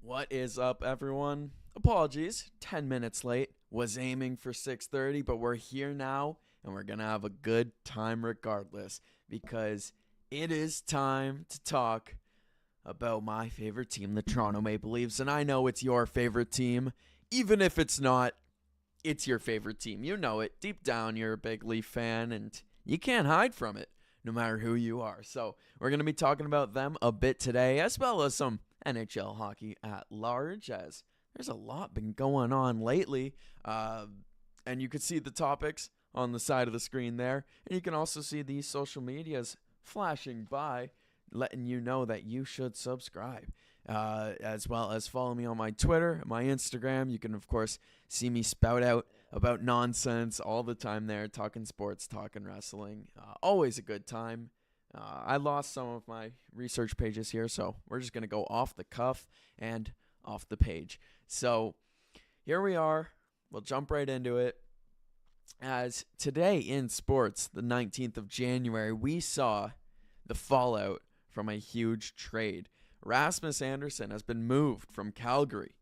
What is up, everyone? Apologies, 10 minutes late. Was aiming for 6:30, but we're here now and we're going to have a good time regardless because it is time to talk about my favorite team, the Toronto Maple Leafs, and I know it's your favorite team. Even if it's not, it's your favorite team. You know it. Deep down, you're a big Leaf fan and you can't hide from it no matter who you are. So, we're going to be talking about them a bit today as well as some NHL hockey at large, as there's a lot been going on lately. And you can see the topics on the side of the screen there. And you can also see these social medias flashing by, letting you know that you should subscribe. As well as follow me on my Twitter, my Instagram. You can, of course, see me spout out about nonsense all the time there, talking sports, talking wrestling. Always a good time. I lost some of my research pages here, so we're just going to go off the cuff and off the page. So here we are. We'll jump right into it. As today in sports, the 19th of January, we saw the fallout from a huge trade. Rasmus Anderson has been moved from Calgary,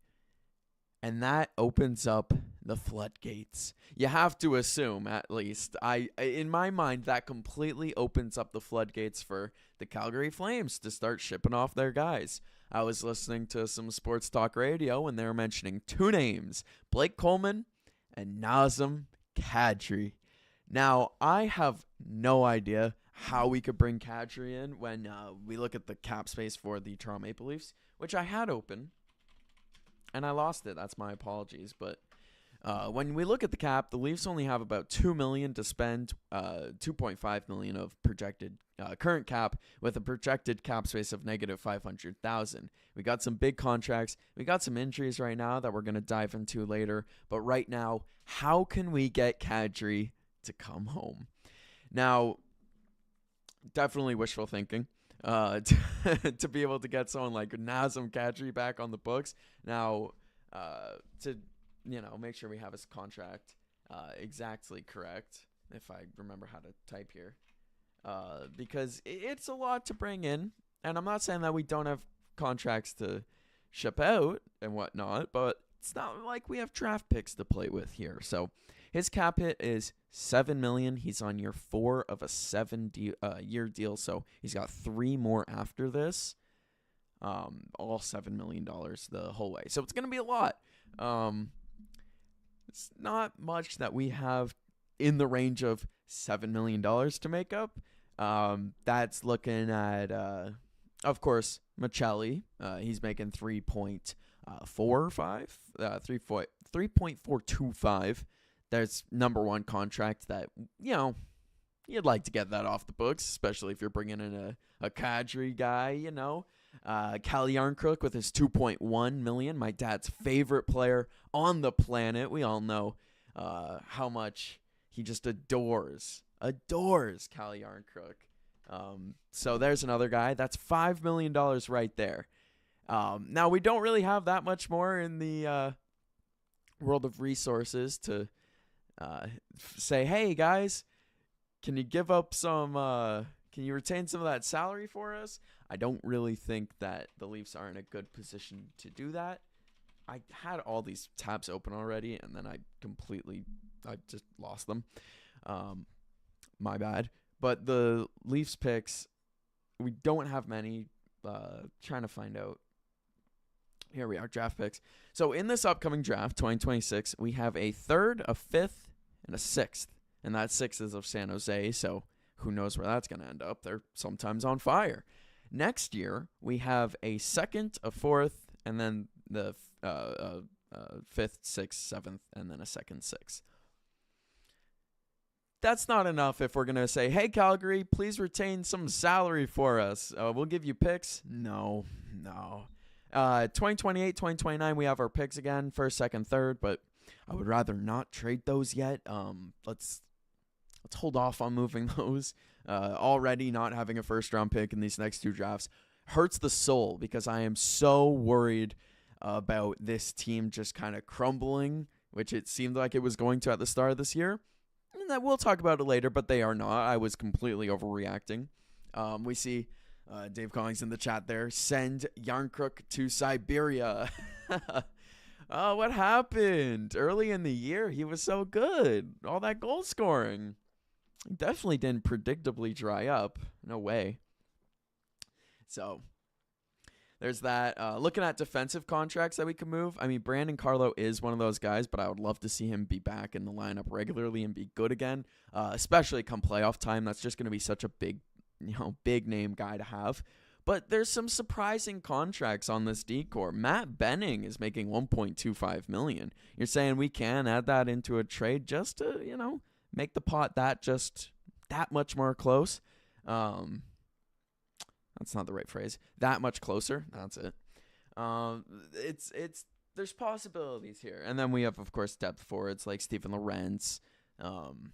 and that opens up the floodgates. You have to assume, at least. In my mind, that completely opens up the floodgates for the Calgary Flames to start shipping off their guys. I was listening to some sports talk radio, and they were mentioning two names, Blake Coleman and Nazem Kadri. Now, I have no idea how we could bring Kadri in when we look at the cap space for the Toronto Maple Leafs, which I had open, and I lost it. That's my apologies. But when we look at the cap, the Leafs only have about $2 million to spend, $2.5 million of projected current cap, with a projected cap space of negative $500,000. We got some big contracts. We got some injuries right now that we're going to dive into later. But right now, how can we get Kadri to come home? Now, definitely wishful thinking to be able to get someone like Nazem Kadri back on the books. Now, to make sure we have his contract exactly correct, if I remember how to type here, because it's a lot to bring in. And I'm not saying that we don't have contracts to ship out and whatnot, but it's not like we have draft picks to play with here. So his cap hit is $7 million. He's on year 4 of a 7-year deal, so he's got 3 more after this. All $7 million the whole way. So it's gonna be a lot. It's not much that we have in the range of $7 million to make up. That's looking at, of course, Michelli. He's making 3.425. There's number one contract that, you'd like to get that off the books, especially if you're bringing in a Kadri guy, Calle Yarncrook with his $2.1 million, my dad's favorite player on the planet. We all know how much he just adores Calle Yarncrook. So there's another guy. That's $5 million right there. Now, we don't really have that much more in the world of resources to say, hey, guys, can you give up some, can you retain some of that salary for us? I don't really think that the Leafs are in a good position to do that. I had all these tabs open already, and then I just lost them. My bad. But the Leafs picks, we don't have many. Trying to find out. Here we are, draft picks. So in this upcoming draft, 2026, we have a 3rd, a 5th, and a 6th. And that 6th is of San Jose, so who knows where that's going to end up. They're sometimes on fire. Next year, we have a 2nd, a 4th, and then the 5th, 6th, 7th, and then a 2nd, 6th. That's not enough if we're going to say, hey, Calgary, please retain some salary for us. We'll give you picks. No. 2028, 2029, we have our picks again, 1st, 2nd, 3rd, but I would rather not trade those yet. Let's hold off on moving those. Already not having a 1st-round pick in these next 2 drafts hurts the soul because I am so worried about this team just kind of crumbling, which it seemed like it was going to at the start of this year. And that we'll talk about it later, but they are not. I was completely overreacting. We see Dave Collings in the chat there. Send Yarncrook to Siberia. Oh, what happened? Early in the year, he was so good. All that goal scoring. He definitely didn't predictably dry up. No way. So, there's that. Looking at defensive contracts that we can move. I mean, Brandon Carlo is one of those guys, but I would love to see him be back in the lineup regularly and be good again, especially come playoff time. That's just going to be such a big name guy to have. But there's some surprising contracts on this decor. Matt Benning is making $1.25 million. You're saying we can add that into a trade just to, make the pot that much more close. That's not the right phrase. That much closer. That's it. There's possibilities here. And then we have, of course, depth forwards like Stephen Lorentz. And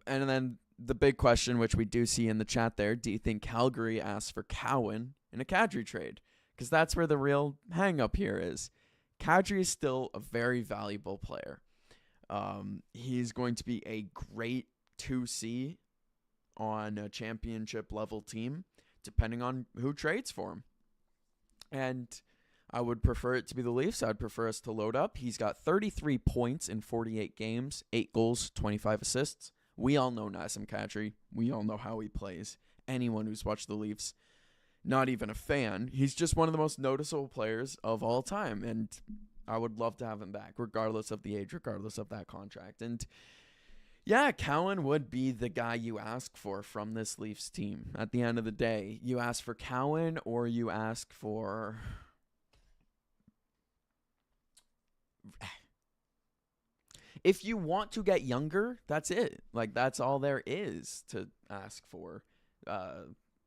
then the big question, which we do see in the chat there, do you think Calgary asks for Cowan in a Kadri trade? Because that's where the real hang-up here is. Kadri is still a very valuable player. He's going to be a great 2C on a championship-level team, depending on who trades for him. And I would prefer it to be the Leafs. I'd prefer us to load up. He's got 33 points in 48 games, 8 goals, 25 assists. We all know Nazem Kadri. We all know how he plays. Anyone who's watched the Leafs, not even a fan, he's just one of the most noticeable players of all time. And I would love to have him back, regardless of the age, regardless of that contract. And yeah, Cowan would be the guy you ask for from this Leafs team. At the end of the day, you ask for Cowan or you ask for... If you want to get younger, that's it. Like, that's all there is to ask for.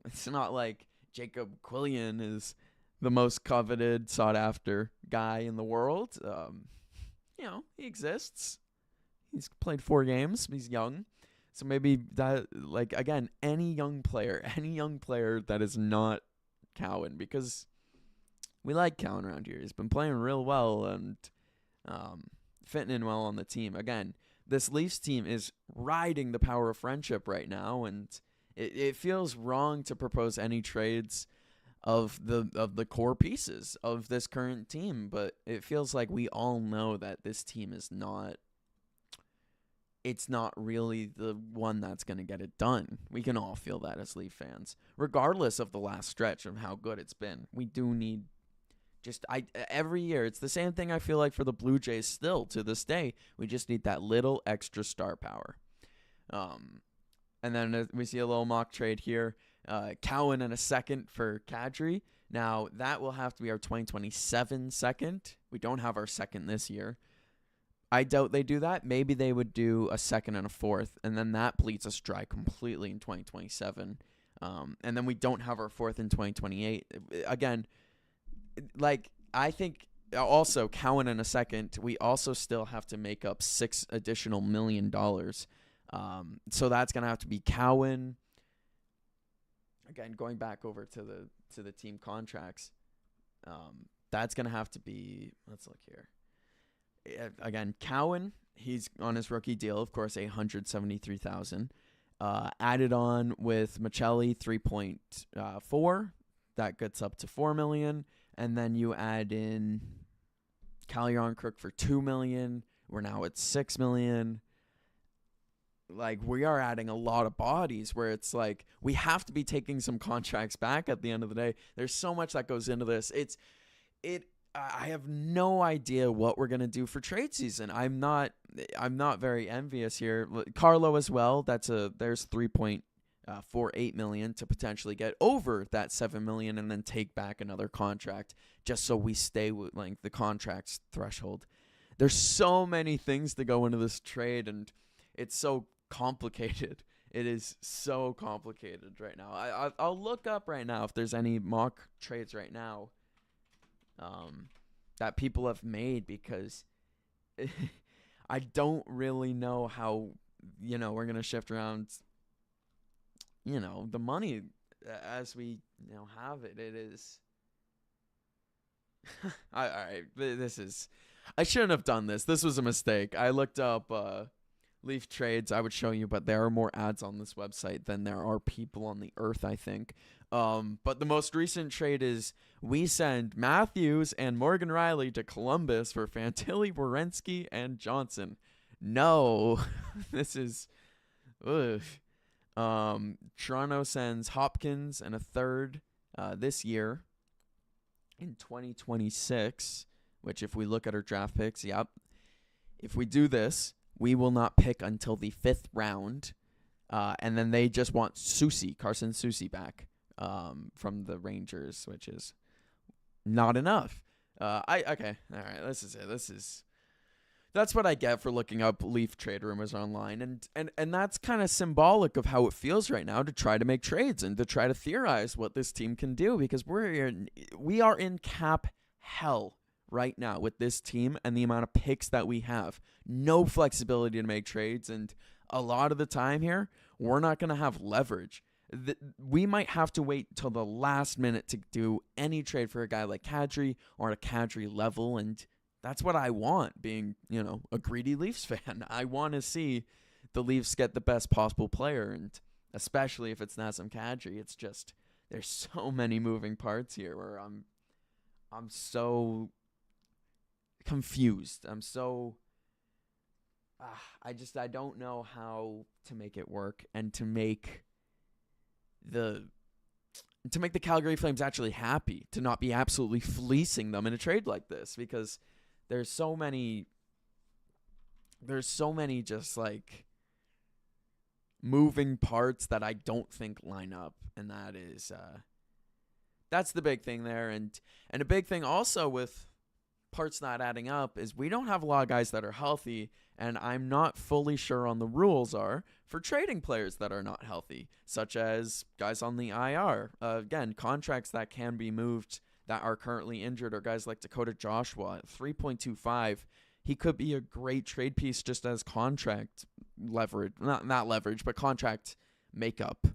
It's not like Jacob Quillian is the most coveted, sought-after guy in the world. He exists. He's played 4 games. He's young. So maybe that, like, again, any young player that is not Cowan, because we like Cowan around here. He's been playing real well and fitting in well on the team. Again, this Leafs team is riding the power of friendship right now, and it feels wrong to propose any trades of the core pieces of this current team, but it feels like we all know that this team is not really the one that's going to get it done. We can all feel that as Leaf fans, regardless of the last stretch of how good it's been. We do need every year, it's the same thing I feel like for the Blue Jays still to this day. We just need that little extra star power. And then we see a little mock trade here. Cowan and a second for Kadri. Now, that will have to be our 2027 second. We don't have our second this year. I doubt they do that. Maybe they would do a second and a fourth, and then that bleeds us dry completely in 2027. And then we don't have our fourth in 2028. Again, I think also Cowan in a second, we also still have to make up $6 additional million. So that's going to have to be Cowan. Again, going back over to the team contracts, that's going to have to be, let's look here. Again, Cowan, he's on his rookie deal, of course, $173,000. Added on with Michelli, 3.4. That gets up to $4 million. And then you add in Cal Yarncrook for $2 million. We're now at $6 million. Like, we are adding a lot of bodies where it's like we have to be taking some contracts back at the end of the day. There's so much that goes into this. I have no idea what we're gonna do for trade season. I'm not very envious here. Carlo as well. There's $3.48 million to potentially get over that $7 million and then take back another contract just so we stay with like the contract's threshold. There's so many things to go into this trade, and it's so complicated. It is so complicated right now. I'll look up right now if there's any mock trades right now that people have made, because I don't really know how, we're going to shift around, the money as we have it. It is. All right. I shouldn't have done this. This was a mistake. I looked up Leaf trades I would show you, but there are more ads on this website than there are people on the earth, I think. But the most recent trade is we send Matthews and Morgan Riley to Columbus for Fantilli, Werenski, and Johnson. No, this is, ugh. Toronto sends Hopkins and a third this year in 2026, which if we look at our draft picks, yep. If we do this, we will not pick until the 5th round. And then they just want Carson Soucy back from the Rangers, which is not enough. Okay. All right. This is it. That's what I get for looking up Leaf trade rumors online. And that's kind of symbolic of how it feels right now to try to make trades and to try to theorize what this team can do, because we are in cap hell right now with this team and the amount of picks that we have. No flexibility to make trades, and a lot of the time here, we're not going to have leverage. We might have to wait till the last minute to do any trade for a guy like Kadri or a Kadri level, and that's what I want, being, a greedy Leafs fan. I want to see the Leafs get the best possible player, and especially if it's Nazem Kadri. It's just, there's so many moving parts here where I'm so confused. I'm so I don't know how to make it work and to make the Calgary Flames actually happy, to not be absolutely fleecing them in a trade like this, because there's so many just like moving parts that I don't think line up, and that's the big thing there. And a big thing also with parts not adding up is we don't have a lot of guys that are healthy, and I'm not fully sure on the rules are for trading players that are not healthy, such as guys on the IR. Again, contracts that can be moved that are currently injured, or guys like Dakota Joshua at 3.25. He could be a great trade piece just as contract leverage, not leverage, but contract makeup.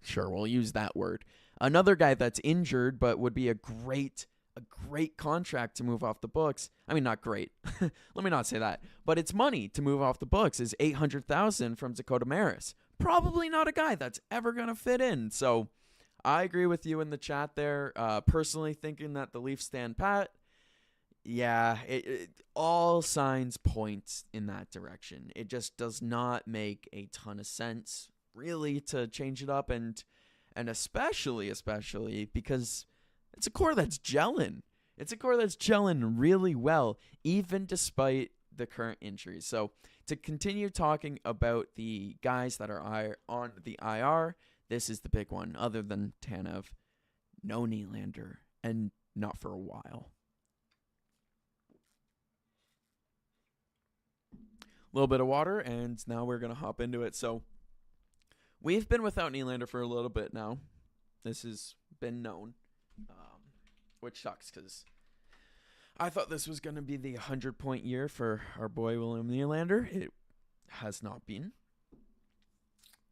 Sure, we'll use that word. Another guy that's injured but would be a great contract to move off the books. I mean, not great. Let me not say that. But it's money to move off the books is $800,000 from Dakota Maris. Probably not a guy that's ever going to fit in. So I agree with you in the chat there. Personally thinking that the Leafs stand pat. Yeah, all signs point in that direction. It just does not make a ton of sense, really, to change it up. And especially because it's a core that's gelling. It's a core that's gelling really well, even despite the current injuries. So to continue talking about the guys that are on the IR, this is the big one. Other than Tanev, no Nylander, and not for a while. A little bit of water, and now we're going to hop into it. So we've been without Nylander for a little bit now. This has been known. Which sucks because I thought this was going to be the 100-point year for our boy William Nylander. It has not been.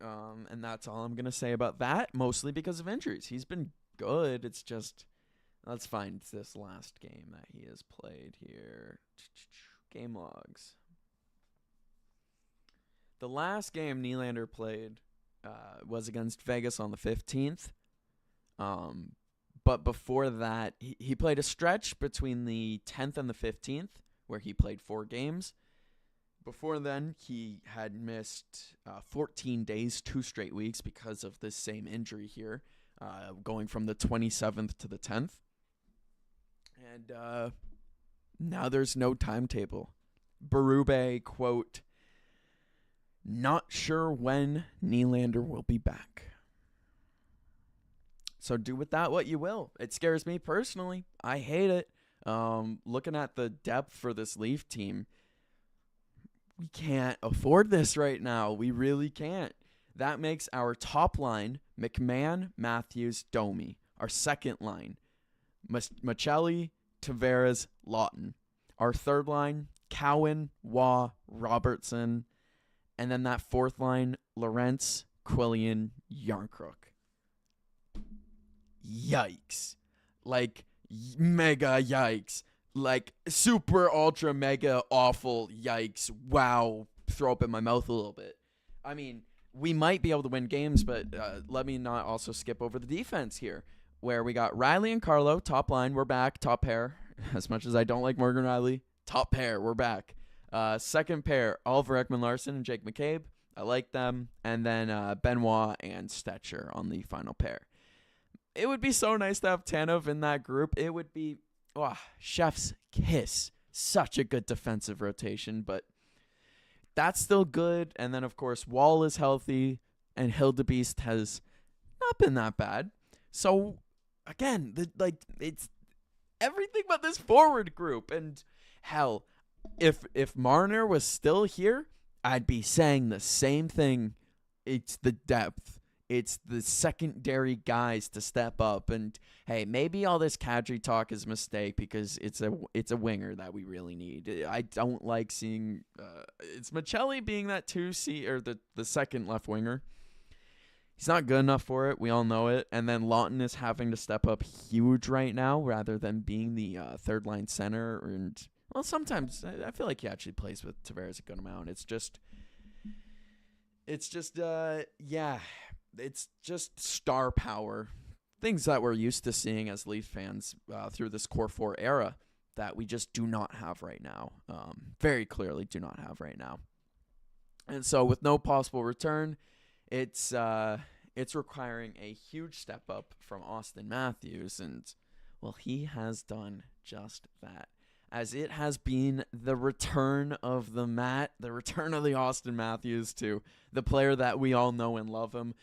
And that's all I'm going to say about that, mostly because of injuries. He's been good. It's just, let's find this last game that he has played here. Game logs. The last game Nylander played was against Vegas on the 15th. But before that, he played a stretch between the 10th and the 15th where he played 4 games. Before then, he had missed 14 days, 2 straight weeks because of this same injury here, going from the 27th to the 10th. And now there's no timetable. Berube, quote, "Not sure when Nylander will be back." So do with that what you will. It scares me personally. I hate it. Looking at the depth for this Leaf team, we can't afford this right now. We really can't. That makes our top line McMahon, Matthews, Domi. Our second line, Machelli, Tavares, Lawton. Our third line, Cowan, Waugh, Robertson. And then that fourth line, Lorentz, Quillian, Yarncrook. Yikes. Like, mega yikes. Like, super, ultra, mega awful yikes. Wow. throw up in my mouth a little bit. I mean, we might be able to win games, but let me not also skip over the defense here, where we got Riley and Carlo, top line, we're back, top pair. As much as I don't like Morgan Riley, top pair, we're back. Second pair, Oliver Ekman-Larsson and Jake McCabe. I like them. And then Benoit and Stetcher on the final pair. It would be so nice to have Tanev in that group. It would be chef's kiss. Such a good defensive rotation, but that's still good. And then, of course, Wall is healthy, and Hildebeest has not been that bad. So, again, it's everything but this forward group. And, hell, if Marner was still here, I'd be saying the same thing. It's the depth. It's the secondary guys to step up. And, hey, maybe all this Kadri talk is a mistake because it's a winger that we really need. I don't like seeing it's Michelli being that 2C or the second left winger. He's not good enough for it. We all know it. And then Lawton is having to step up huge right now rather than being the third-line center. And, well, sometimes I feel like he actually plays with Tavares a good amount. It's just it's just star power. Things that we're used to seeing as Leaf fans through this Core 4 era that we just do not have right now. Very clearly do not have right now. And so with no possible return, it's requiring a huge step up from Austin Matthews. And, well, he has done just that. As it has been the return of the return of the Austin Matthews to the player that we all know and love him.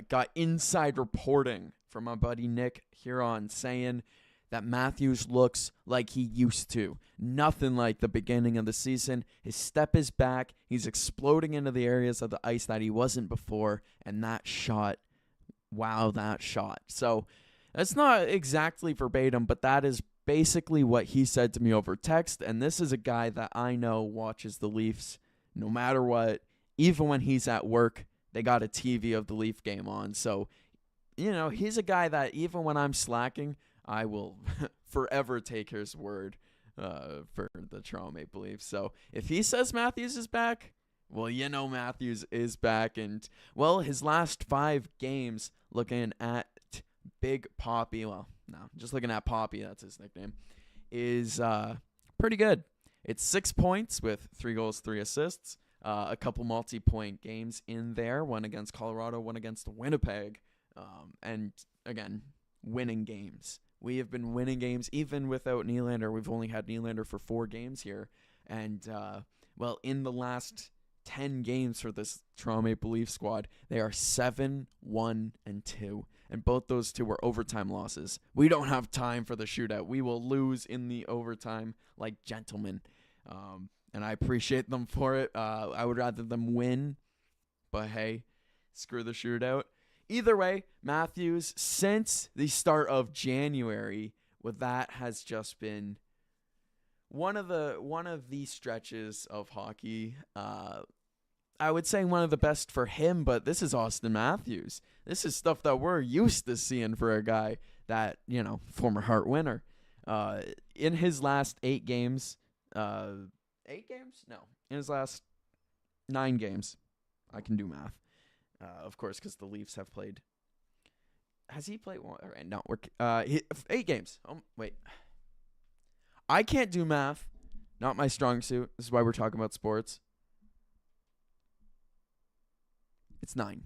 Got inside reporting from my buddy Nick Huron saying that Matthews looks like he used to. Nothing like the beginning of the season. His step is back. He's exploding into the areas of the ice that he wasn't before. And that shot, wow, that shot. So that's not exactly verbatim, but that is basically what he said to me over text. And this is a guy that I know watches the Leafs no matter what. Even when he's at work, they got a TV of the Leaf game on. So, he's a guy that even when I'm slacking, I will forever take his word for the Toronto Maple Leafs. So if he says Matthews is back, well, Matthews is back. And, well, his last 5 games looking at Big Poppy, well, no, just looking at Poppy, that's his nickname, is pretty good. It's 6 points with 3 goals, 3 assists. A couple multi-point games in there, one against Colorado, one against Winnipeg, and, again, winning games. We have been winning games even without Nylander. We've only had Nylander for 4 games here. And, well, in the last 10 games for this Toronto Maple Leaf squad, they are 7-1-2. And both those two were overtime losses. We don't have time for the shootout. We will lose in the overtime like gentlemen. And I appreciate them for it. I would rather them win. But hey, screw the shootout. Either way, Matthews, since the start of January, that has just been one of the stretches of hockey. I would say one of the best for him, but this is Austin Matthews. This is stuff that we're used to seeing for a guy that, former Hart winner. In his last 8 games, 8 games? No. In his last 9 games. I can do math. Of course, because the Leafs have played. Has he played one? All right, no. 8 games. Wait. I can't do math. Not my strong suit. This is why we're talking about sports. It's 9.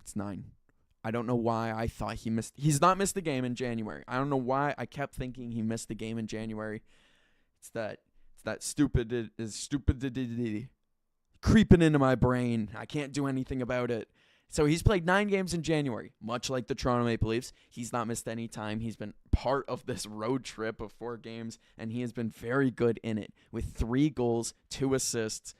It's 9. I don't know why I thought he missed. He's not missed a game in January. I don't know why I kept thinking he missed a game in January. It's that stupidity creeping into my brain. I can't do anything about it. So he's played 9 games in January, much like the Toronto Maple Leafs. He's not missed any time. He's been part of this road trip of 4 games, and he has been very good in it with 3 goals, 2 assists.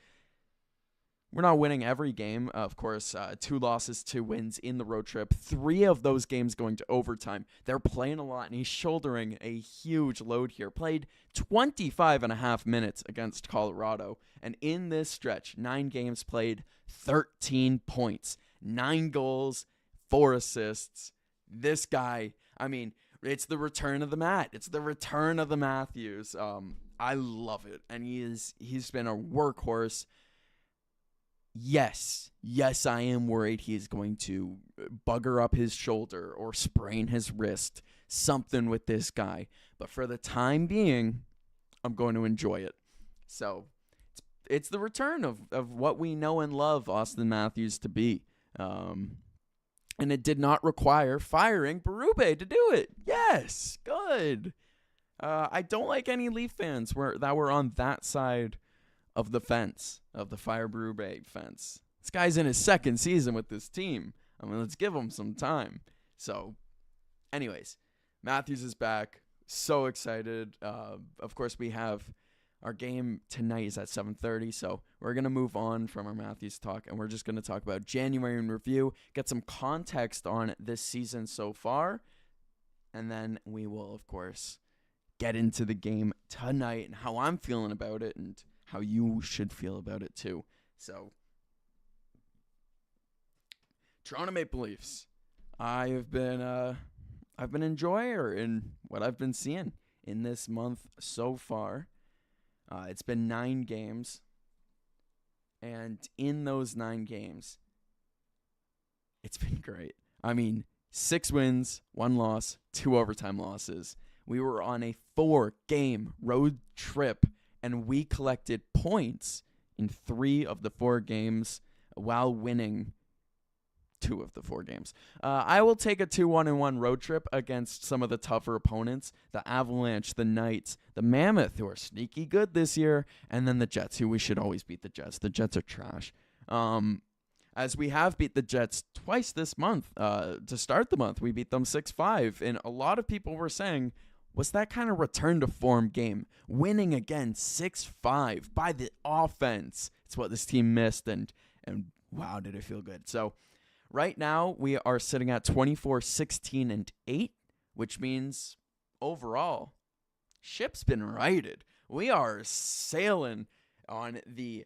We're not winning every game, of course. 2 losses, 2 wins in the road trip. 3 of those games going to overtime. They're playing a lot, and he's shouldering a huge load here. Played 25 and a half minutes against Colorado. And in this stretch, 9 games played, 13 points. 9 goals, 4 assists. This guy, it's the return of the Matt. It's the return of the Matthews. I love it. And he's been a workhorse. Yes, I am worried he's going to bugger up his shoulder or sprain his wrist, something with this guy. But for the time being, I'm going to enjoy it. So it's the return of what we know and love Austin Matthews to be. And it did not require firing Berube to do it. Yes, good. I don't like any Leaf fans that were on that side of the fence, of the Fire Berube fence. This guy's in his second season with this team. I mean, let's give him some time. So, anyways, Matthews is back. So excited. Of course, we have our game tonight is at 7:30, so we're going to move on from our Matthews talk, and we're just going to talk about January in review, get some context on this season so far, and then we will, of course, get into the game tonight and how I'm feeling about it and how you should feel about it too. So, Toronto Maple Leafs. I've been enjoying in what I've been seeing in this month so far. It's been 9 games, and in those 9 games, it's been great. I mean, 6 wins, 1 loss, 2 overtime losses. We were on a 4-game road trip, and we collected points in 3 of the 4 games while winning 2 of the 4 games. I will take a 2-1-1 road trip against some of the tougher opponents, the Avalanche, the Knights, the Mammoth, who are sneaky good this year, and then the Jets, who we should always beat the Jets. The Jets are trash. As we have beat the Jets twice this month. To start the month, we beat them 6-5, and a lot of people were saying, was that kind of return to form game? Winning again 6-5 by the offense. It's what this team missed, and wow, did it feel good. So, right now, we are sitting at 24-16-8, which means overall, ship's been righted. We are sailing on the,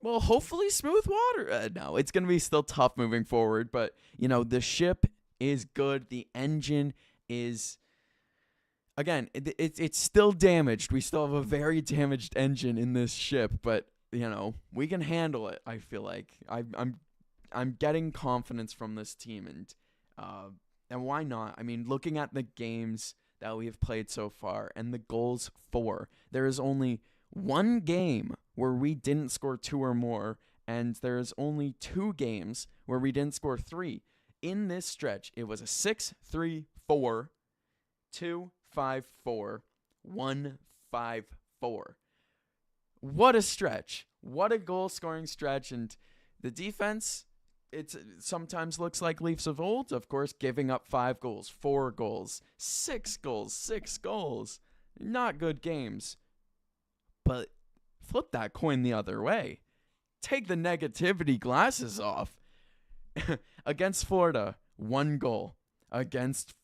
well, hopefully smooth water. No, it's going to be still tough moving forward, but, the ship is good. The engine is, again, it's still damaged. We still have a very damaged engine in this ship, but, we can handle it, I feel like. I'm getting confidence from this team, and why not? I mean, looking at the games that we have played so far and the goals for, there is only 1 game where we didn't score 2 or more, and there's only 2 games where we didn't score 3. In this stretch, it was a 6-3-4, 2-5-4, 1-5-4. What a stretch. What a goal-scoring stretch, and the defense, it sometimes looks like Leafs of old, of course, giving up 5 goals, 4 goals, 6 goals, 6 goals. Not good games. But flip that coin the other way. Take the negativity glasses off. Against Florida, 1 goal. Against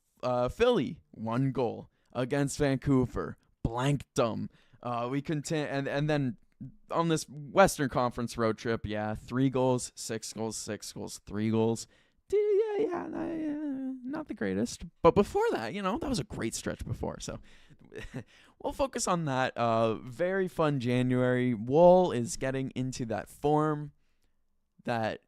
Philly, 1 goal. Against Vancouver, blanked them. We continue, and then on this Western Conference road trip, 3 goals, 6 goals, 6 goals, 3 goals. Not the greatest. But before that, that was a great stretch before. So we'll focus on that. Very fun January. Wool is getting into that form that,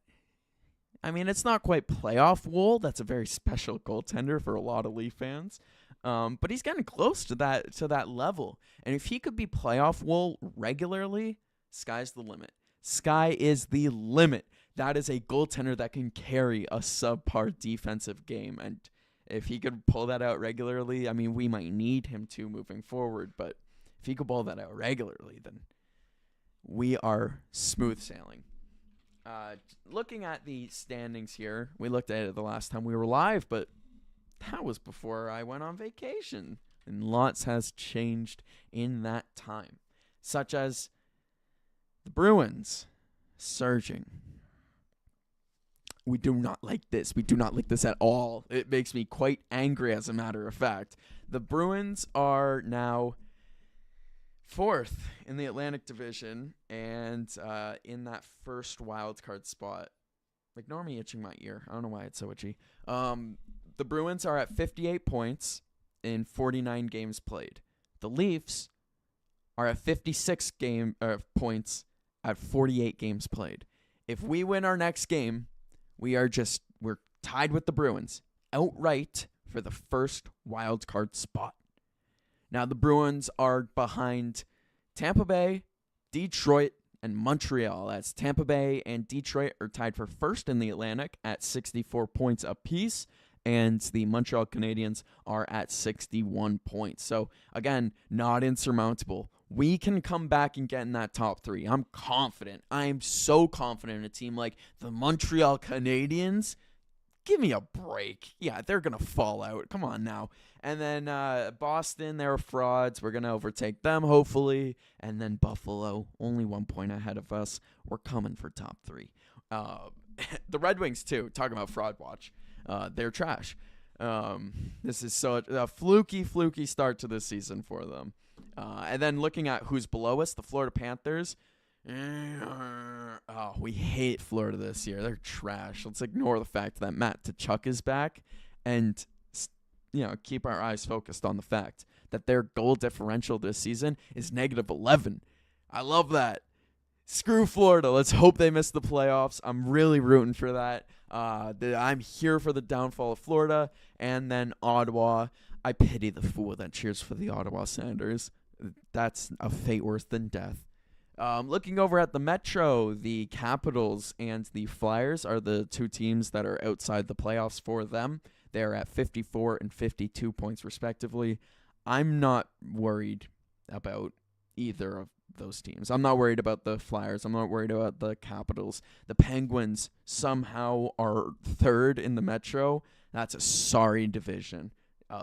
I mean, it's not quite playoff Wool. That's a very special goaltender for a lot of Leaf fans. But he's getting close to that level. And if he could be playoff Wool regularly, sky's the limit. Sky is the limit. That is a goaltender that can carry a subpar defensive game. And if he could pull that out regularly, I mean, we might need him to moving forward. But if he could pull that out regularly, then we are smooth sailing. Looking at the standings here, we looked at it the last time we were live, but that was before I went on vacation, and lots has changed in that time, such as the Bruins surging. We do not like this. We do not like this at all. It makes me quite angry, as a matter of fact. The Bruins are now 4th in the Atlantic Division, and in that first wild card spot. Ignore me itching my ear. I don't know why it's so itchy. The Bruins are at 58 points in 49 games played. The Leafs are at 56 points at 48 games played. If we win our next game, we're tied with the Bruins outright for the first wild card spot. Now the Bruins are behind Tampa Bay, Detroit, and Montreal, as Tampa Bay and Detroit are tied for first in the Atlantic at 64 points apiece, and the Montreal Canadiens are at 61 points. So, again, not insurmountable. We can come back and get in that top three. I'm confident. I'm so confident in a team like the Montreal Canadiens. Give me a break. Yeah, they're going to fall out. Come on now. And then Boston, they're frauds. We're going to overtake them, hopefully. And then Buffalo, only 1 point ahead of us. We're coming for top three. The Red Wings, too. Talking about fraud watch. They're trash. This is so a fluky start to this season for them. And then looking at who's below us, the Florida Panthers. Oh, we hate Florida this year. They're trash. Let's ignore the fact that Matt Tkachuk is back and keep our eyes focused on the fact that their goal differential this season is -11. I love that. Screw Florida. Let's hope they miss the playoffs. I'm really rooting for that. I'm here for the downfall of Florida. And then Ottawa. I pity the fool that cheers for the Ottawa Senators. That's a fate worse than death. Looking over at the Metro, the Capitals and the Flyers are the two teams that are outside the playoffs for them. They're at 54 and 52 points respectively. I'm not worried about either of those teams. I'm not worried about the Flyers. I'm not worried about the Capitals. The Penguins somehow are third in the Metro. That's a sorry division.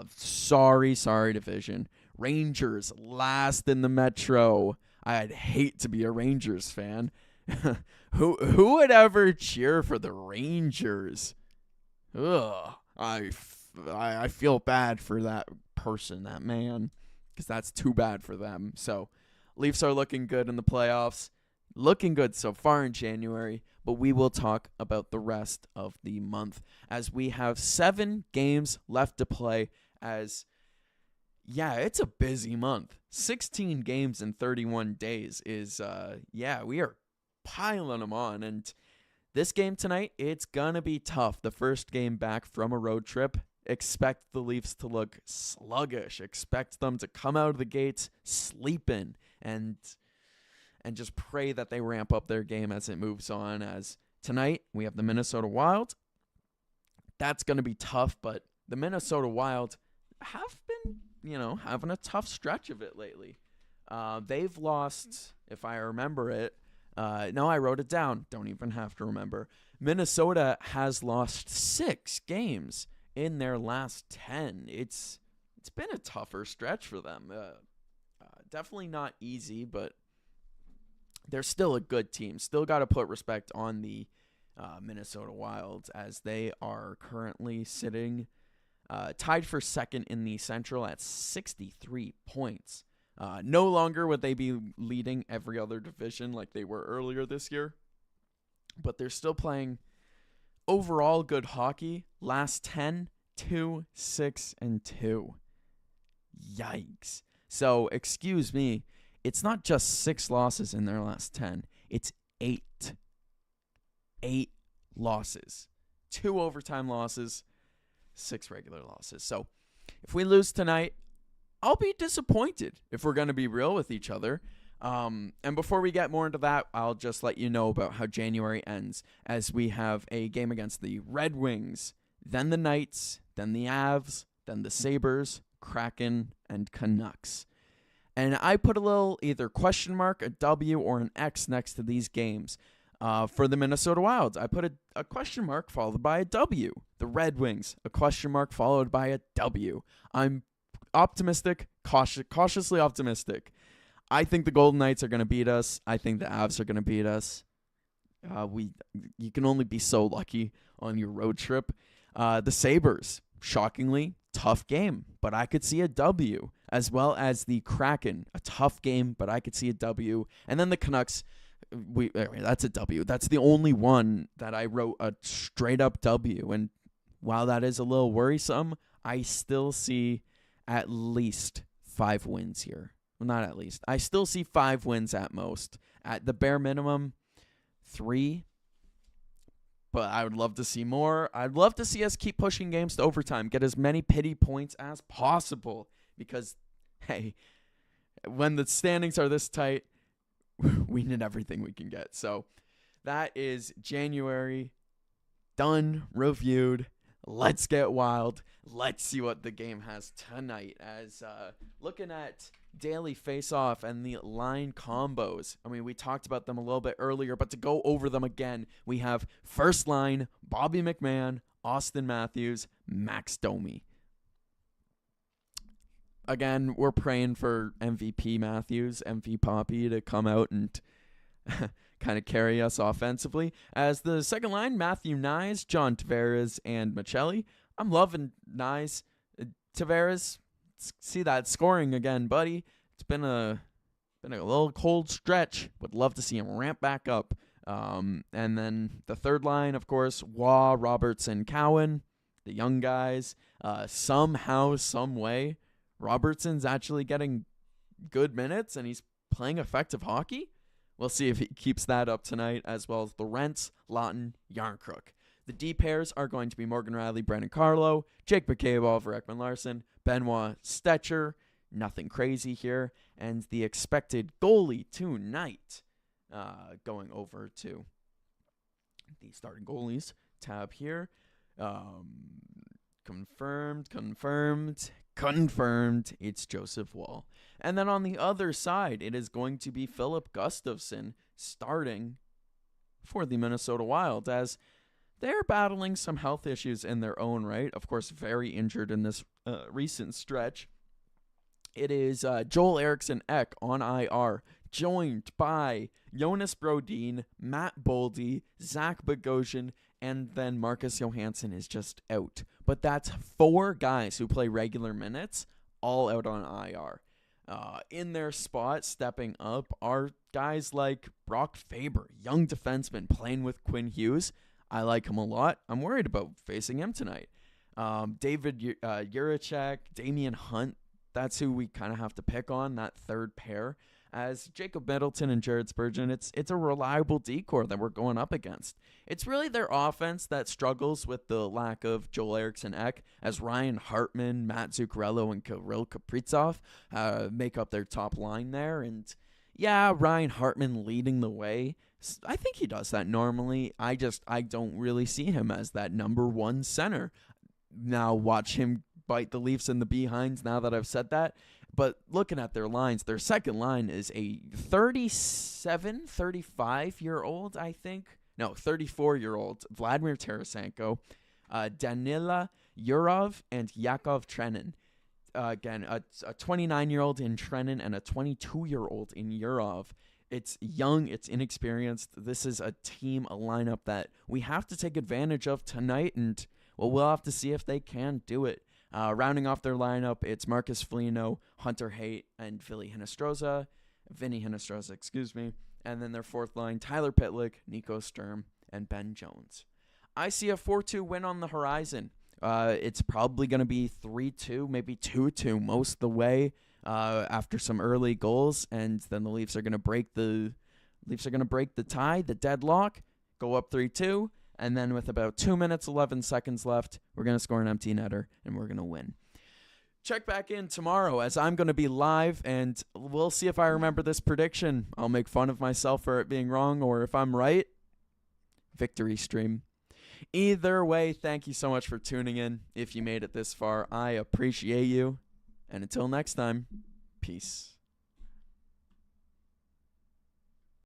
Sorry division. Rangers last in the Metro. I'd hate to be a Rangers fan. Who would ever cheer for the Rangers? Ugh. I feel bad for that person, that man, because that's too bad for them. So, Leafs are looking good in the playoffs. Looking good so far in January, but we will talk about the rest of the month as we have 7 games left to play it's a busy month. 16 games in 31 days is, we are piling them on. And this game tonight, it's going to be tough. The first game back from a road trip. Expect the Leafs to look sluggish. Expect them to come out of the gates sleeping and just pray that they ramp up their game as it moves on. As tonight, we have the Minnesota Wild. That's going to be tough, but the Minnesota Wild have been having a tough stretch of it lately. They've lost, if I remember it. No, I wrote it down. Don't even have to remember. Minnesota has lost 6 games in their last 10. It's been a tougher stretch for them. Definitely not easy, but they're still a good team. Still got to put respect on the Minnesota Wild as they are currently sitting tied for second in the Central at 63 points. No longer would they be leading every other division like they were earlier this year, but they're still playing overall good hockey. Last 10, 2-6-2. Yikes. So, excuse me, it's not just 6 losses in their last 10. It's 8. 8 losses. 2 overtime losses, 6 regular losses. So, if we lose tonight, I'll be disappointed, if we're going to be real with each other. And before we get more into that, I'll just let you know about how January ends, as we have a game against the Red Wings, then the Knights, then the Avs, then the Sabres, Kraken, and Canucks. And I put a little either question mark, a W, or an X next to these games. For the Minnesota Wild, I put a question mark followed by a W. The Red Wings, a question mark followed by a W. I'm optimistic, cautiously optimistic. I think the Golden Knights are going to beat us. I think the Avs are going to beat us. You can only be so lucky on your road trip. The Sabres, shockingly, tough game, but I could see a W, as well as the Kraken, a tough game, but I could see a W. And then the Canucks, that's a W. That's the only one that I wrote a straight up W. And while that is a little worrisome, I still see at least 5 wins here. not at least. I still see 5 wins at most. At the bare minimum, 3. But I would love to see more. I'd love to see us keep pushing games to overtime, get as many pity points as possible. Because, hey, when the standings are this tight, we need everything we can get. So that is January. Done, reviewed. Let's get wild. Let's see what the game has tonight. As looking at daily face-off and the line combos. I mean, we talked about them a little bit earlier, but to go over them again, we have first line, Bobby McMahon, Austin Matthews, Max Domi. Again, we're praying for MVP Matthews, MVP Poppy to come out and kind of carry us offensively. As the second line, Matthew Nyes, John Tavares, and Michelli. I'm loving Nyes. Tavares, see that scoring again, buddy. It's been a little cold stretch. Would love to see him ramp back up. And then the third line, of course, Waugh, Robertson, Cowan, the young guys. Somehow, some way, Robertson's actually getting good minutes and he's playing effective hockey. We'll see if he keeps that up tonight, as well as the Rents, Lawton, Yarncrook. The D pairs are going to be Morgan Riley, Brendan Carlo, Jake McCabe, Oliver Ekman-Larsson, Benoit Stetcher. Nothing crazy here. And the expected goalie tonight, going over to the starting goalies tab here. Confirmed. It's Joseph Wall. And then on the other side, it is going to be Philip Gustafsson starting for the Minnesota Wild, as they're battling some health issues in their own right. Of course, very injured in this recent stretch. It is Joel Eriksson Ek on IR, joined by Jonas Brodin, Matt Boldy, Zach Bogosian, and then Marcus Johansson is just out. But that's 4 guys who play regular minutes, all out on IR. In their spot, stepping up, are guys like Brock Faber, young defenseman playing with Quinn Hughes. I like him a lot. I'm worried about facing him tonight. David Juracek, Damian Hunt, that's who we kind of have to pick on, that third pair. As Jacob Middleton and Jared Spurgeon, it's a reliable decor that we're going up against. It's really their offense that struggles with the lack of Joel Eriksson Ek, as Ryan Hartman, Matt Zuccarello, and Kirill Kaprizov make up their top line there. And yeah, Ryan Hartman leading the way. I think he does that normally. I don't really see him as that number 1 center. Now watch him bite the Leafs in the behinds now that I've said that. But looking at their lines, their second line is a 35-year-old, I think. No, 34-year-old Vladimir Tarasenko, Danila Yurov, and Yakov Trenin. Again, a 29-year-old in Trenin and a 22-year-old in Yurov. It's young, it's inexperienced. This is a team, a lineup that we have to take advantage of tonight, and we'll have to see if they can do it. Rounding off their lineup, it's Marcus Foligno, Hunter Haight, and Vinny Hinostroza, and then their fourth line, Tyler Pitlick, Nico Sturm, and Ben Jones. I see a 4-2 win on the horizon. It's probably going to be 3-2, maybe 2-2 most of the way after some early goals, and then the Leafs are going to break the tie, the deadlock, go up 3-2. And then with about 2 minutes, 11 seconds left, we're going to score an empty netter, and we're going to win. Check back in tomorrow, as I'm going to be live, and we'll see if I remember this prediction. I'll make fun of myself for it being wrong, or if I'm right, victory stream. Either way, thank you so much for tuning in. If you made it this far, I appreciate you. And until next time, peace.